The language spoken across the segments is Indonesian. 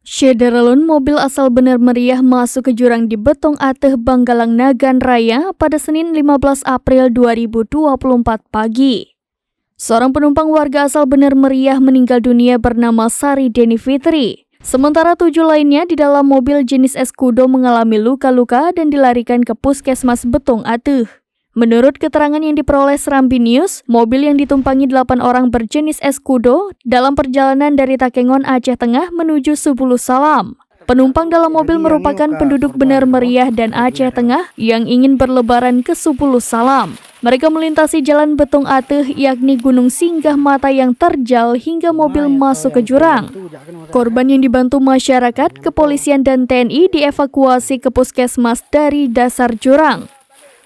Syederalun mobil asal Bener Meriah masuk ke jurang di Betong Ateh Banggalang Nagan Raya pada Senin 15 April 2024 pagi. Seorang penumpang warga asal Bener Meriah meninggal dunia bernama Sari Deni Fitri. Sementara 7 lainnya di dalam mobil jenis Escudo mengalami luka-luka dan dilarikan ke Puskesmas Betong Ateh. Menurut keterangan yang diperoleh Serambi News, mobil yang ditumpangi 8 orang berjenis Escudo dalam perjalanan dari Takengon, Aceh Tengah menuju Subulu Salam. Penumpang dalam mobil merupakan penduduk Bener Meriah dan Aceh Tengah yang ingin berlebaran ke Subulu Salam. Mereka melintasi jalan Betong Ateh yakni Gunung Singgah Mata yang terjal hingga mobil masuk ke jurang. Korban yang dibantu masyarakat, kepolisian dan TNI dievakuasi ke puskesmas dari dasar jurang.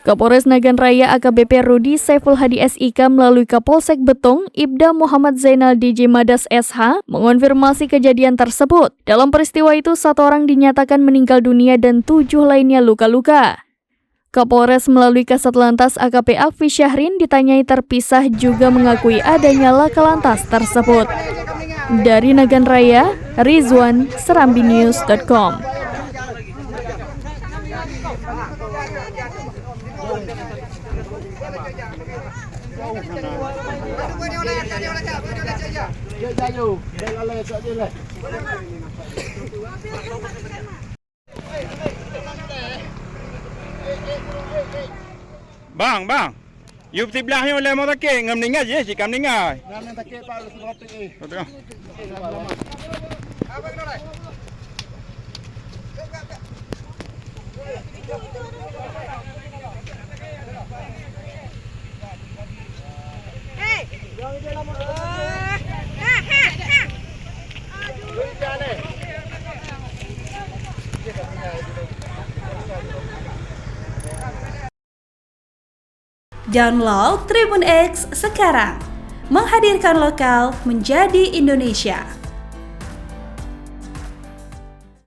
Kapolres Nagan Raya AKBP Rudi Saiful Hadi SIK melalui Kapolsek Betong, Ibda Muhammad Zainal DJ Madas SH, mengonfirmasi kejadian tersebut. Dalam peristiwa itu, 1 orang dinyatakan meninggal dunia dan 7 lainnya luka-luka. Kapolres melalui Kasat Lantas AKP Akfi Syahrin ditanyai terpisah juga mengakui adanya laka lantas tersebut. Dari Nagan Raya, Rizwan, serambinews.com. Bang, you belahnya oleh mau tak ngam ningal je, si kam ningal. Ngam tak Pak lu topik eh. Betul. Download Tribun X sekarang, menghadirkan lokal menjadi Indonesia.